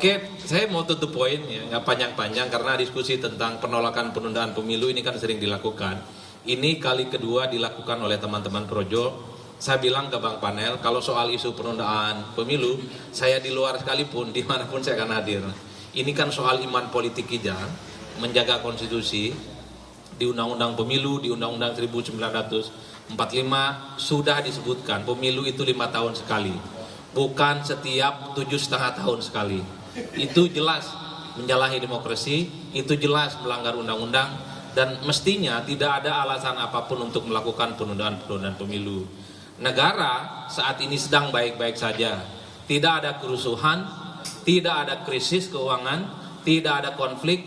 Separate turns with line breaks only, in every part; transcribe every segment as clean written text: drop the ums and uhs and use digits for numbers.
Oke, saya mau tutup poin ya, nggak panjang-panjang karena diskusi tentang penolakan penundaan pemilu ini kan sering dilakukan. Ini kali kedua dilakukan oleh teman-teman Projo. Saya bilang ke Bang Panel, kalau soal isu penundaan pemilu, saya di luar sekalipun, dimanapun saya akan hadir. Ini kan soal iman politik kita, menjaga konstitusi, di Undang-Undang Pemilu, di Undang-Undang 1945 sudah disebutkan pemilu itu 5 tahun sekali, bukan setiap 7,5 tahun sekali. Itu jelas menyalahi demokrasi, itu jelas melanggar undang-undang, dan mestinya tidak ada alasan apapun untuk melakukan penundaan pemilu. Negara saat ini sedang baik-baik saja, tidak ada kerusuhan, tidak ada krisis keuangan, tidak ada konflik,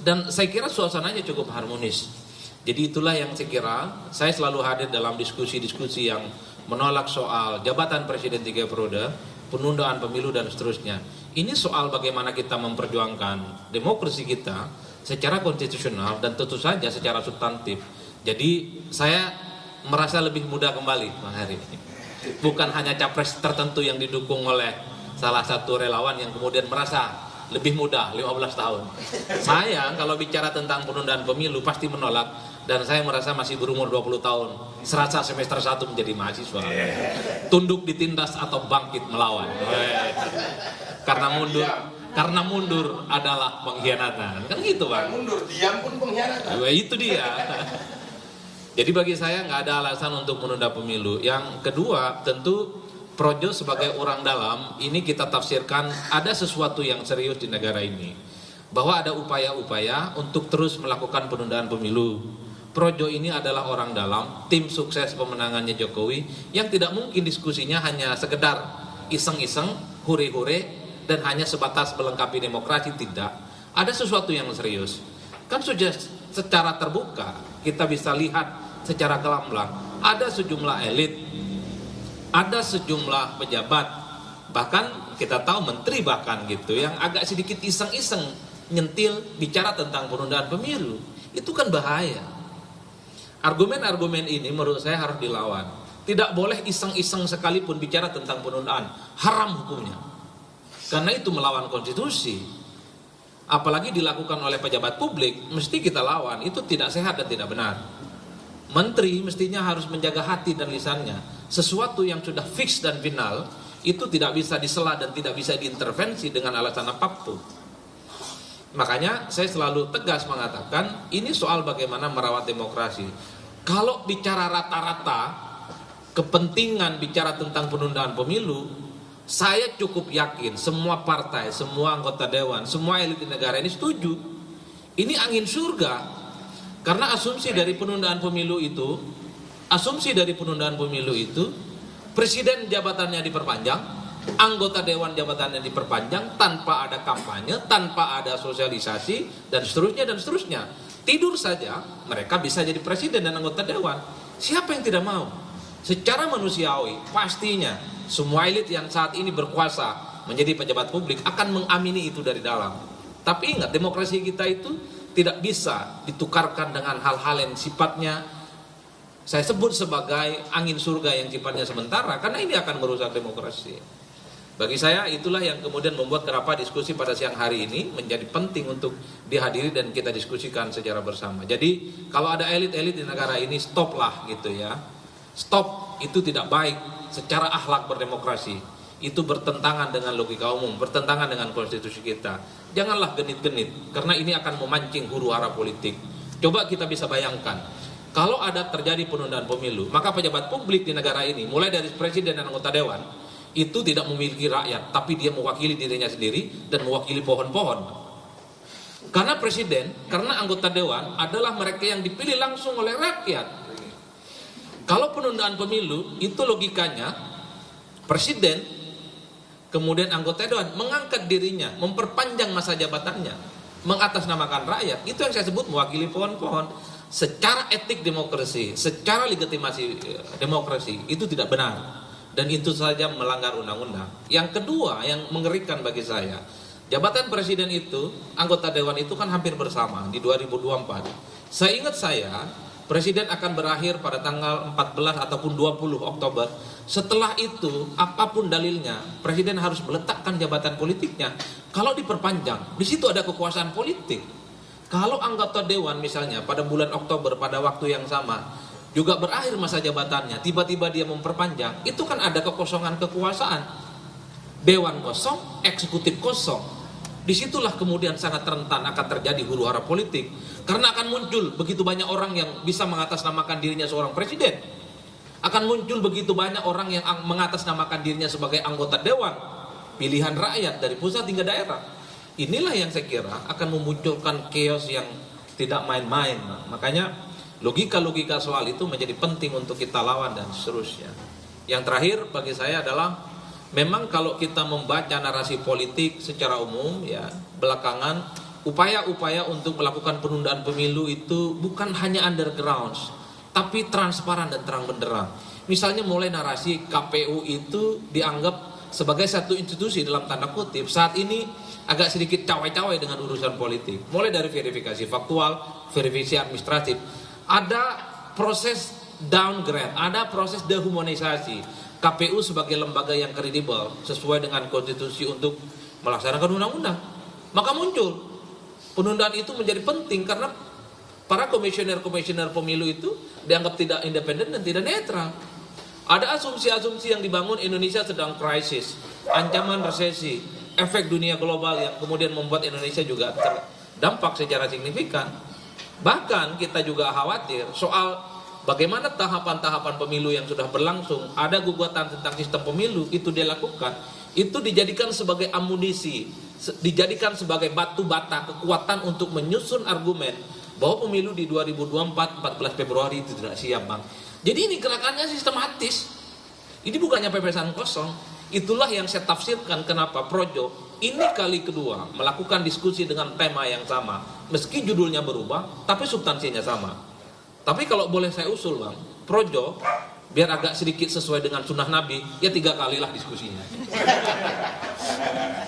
dan saya kira suasananya cukup harmonis. Jadi itulah yang saya kira saya selalu hadir dalam diskusi-diskusi yang menolak soal jabatan presiden 3 periode, penundaan pemilu dan seterusnya. Ini soal bagaimana kita memperjuangkan demokrasi kita secara konstitusional dan tentu saja secara substantif. Jadi saya merasa lebih mudah kembali Bang Heri. Bukan hanya capres tertentu yang didukung oleh salah satu relawan yang kemudian merasa lebih mudah 15 tahun. Saya kalau bicara tentang penundaan pemilu pasti menolak, dan saya merasa masih berumur 20 tahun. Serasa semester 1 menjadi mahasiswa. Tunduk ditindas atau bangkit melawan. Karena mundur adalah pengkhianatan. Kan gitu, Bang.
Mundur, diam pun pengkhianatan.
Itu dia. Jadi bagi saya nggak ada alasan untuk menunda pemilu. Yang kedua, tentu Projo sebagai orang dalam, ini kita tafsirkan ada sesuatu yang serius di negara ini. Bahwa ada upaya-upaya untuk terus melakukan penundaan pemilu. Projo ini adalah orang dalam, tim sukses pemenangannya Jokowi, yang tidak mungkin diskusinya hanya sekedar iseng-iseng, hure-hure, dan hanya sebatas melengkapi demokrasi, tidak. Ada sesuatu yang serius. Kan sudah secara terbuka, kita bisa lihat secara gamblang, ada sejumlah elit, ada sejumlah pejabat, bahkan kita tahu menteri bahkan gitu, yang agak sedikit iseng-iseng nyentil bicara tentang penundaan pemilu. Itu kan bahaya. Argumen-argumen ini menurut saya harus dilawan. Tidak boleh iseng-iseng sekalipun bicara tentang penundaan, haram hukumnya. Karena itu melawan konstitusi. Apalagi dilakukan oleh pejabat publik, mesti kita lawan. Itu tidak sehat dan tidak benar. Menteri mestinya harus menjaga hati dan lisannya. Sesuatu yang sudah fix dan final, itu tidak bisa disela dan tidak bisa diintervensi dengan alasan apapun. Makanya saya selalu tegas mengatakan, ini soal bagaimana merawat demokrasi. Kalau bicara rata-rata, kepentingan bicara tentang penundaan pemilu, saya cukup yakin semua partai, semua anggota dewan, semua elit di negara ini setuju. Ini angin surga. Karena asumsi dari penundaan pemilu itu, presiden jabatannya diperpanjang, anggota dewan jabatannya diperpanjang tanpa ada kampanye, tanpa ada sosialisasi, dan seterusnya. Tidur saja mereka bisa jadi presiden dan anggota dewan. Siapa yang tidak mau? Secara manusiawi pastinya semua elit yang saat ini berkuasa menjadi pejabat publik akan mengamini itu dari dalam. Tapi ingat, demokrasi kita itu tidak bisa ditukarkan dengan hal-hal yang sifatnya saya sebut sebagai angin surga yang sifatnya sementara, karena ini akan merusak demokrasi. Bagi saya itulah yang kemudian membuat kenapa diskusi pada siang hari ini menjadi penting untuk dihadiri dan kita diskusikan secara bersama. Jadi kalau ada elit-elit di negara ini, stoplah gitu ya. Stop, itu tidak baik secara akhlak berdemokrasi. Itu bertentangan dengan logika umum, bertentangan dengan konstitusi kita. Janganlah genit-genit, karena ini akan memancing huru-hara politik. Coba kita bisa bayangkan, kalau ada terjadi penundaan pemilu, maka pejabat publik di negara ini, mulai dari presiden dan anggota dewan, itu tidak memiliki rakyat, tapi dia mewakili dirinya sendiri dan mewakili pohon-pohon. Karena presiden, karena anggota dewan adalah mereka yang dipilih langsung oleh rakyat. Kalau penundaan pemilu, itu logikanya presiden kemudian anggota dewan mengangkat dirinya, memperpanjang masa jabatannya, mengatasnamakan rakyat. Itu yang saya sebut mewakili pohon-pohon. Secara etik demokrasi, secara legitimasi demokrasi, itu tidak benar. Dan itu saja melanggar undang-undang. Yang kedua yang mengerikan bagi saya, jabatan presiden itu, anggota dewan itu kan hampir bersama di 2024. Seingat saya, presiden akan berakhir pada tanggal 14 ataupun 20 Oktober. Setelah itu, apapun dalilnya, presiden harus meletakkan jabatan politiknya. Kalau diperpanjang, di situ ada kekuasaan politik. Kalau anggota dewan misalnya pada bulan Oktober pada waktu yang sama juga berakhir masa jabatannya, tiba-tiba dia memperpanjang, itu kan ada kekosongan kekuasaan. Dewan kosong, eksekutif kosong. Disitulah kemudian sangat rentan akan terjadi huru-hara politik. Karena akan muncul begitu banyak orang yang bisa mengatasnamakan dirinya seorang presiden. Akan muncul begitu banyak orang yang mengatasnamakan dirinya sebagai anggota dewan. Pilihan rakyat dari pusat hingga daerah. Inilah yang saya kira akan memunculkan chaos yang tidak main-main. Makanya logika-logika soal itu menjadi penting untuk kita lawan dan seterusnya. Yang terakhir bagi saya adalah memang kalau kita membaca narasi politik secara umum ya belakangan upaya-upaya untuk melakukan penundaan pemilu itu bukan hanya underground tapi transparan dan terang benderang. Misalnya mulai narasi KPU itu dianggap sebagai satu institusi dalam tanda kutip saat ini agak sedikit cawe-cawe dengan urusan politik. Mulai dari verifikasi faktual, verifikasi administratif, ada proses downgrade, ada proses dehumanisasi. KPU sebagai lembaga yang kredibel sesuai dengan konstitusi untuk melaksanakan undang-undang. Maka muncul penundaan itu menjadi penting karena para komisioner-komisioner pemilu itu dianggap tidak independen dan tidak netral. Ada asumsi-asumsi yang dibangun Indonesia sedang krisis, ancaman resesi, efek dunia global yang kemudian membuat Indonesia juga terdampak secara signifikan. Bahkan kita juga khawatir soal bagaimana tahapan-tahapan pemilu yang sudah berlangsung, ada gugatan tentang sistem pemilu, itu dilakukan, itu dijadikan sebagai amunisi, dijadikan sebagai batu bata kekuatan untuk menyusun argumen bahwa pemilu di 2024, 14 Februari itu tidak siap, Bang. Jadi ini gerakannya sistematis. Ini bukannya pepesan kosong. Itulah yang saya tafsirkan kenapa Projo ini kali kedua melakukan diskusi dengan tema yang sama. Meski judulnya berubah, tapi substansinya sama. Tapi kalau boleh saya usul, Bang, Projo biar agak sedikit sesuai dengan sunnah Nabi, ya 3 kalilah diskusinya.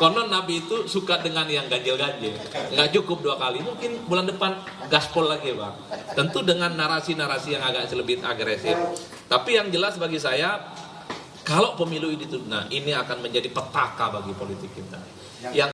Konon Nabi itu suka dengan yang ganjil-ganjil, nggak cukup 2 kali, mungkin bulan depan gaspol lagi, Bang. Tentu dengan narasi-narasi yang agak lebih agresif. Tapi yang jelas bagi saya, kalau pemilu ini ditunda, ini akan menjadi petaka bagi politik kita. Yang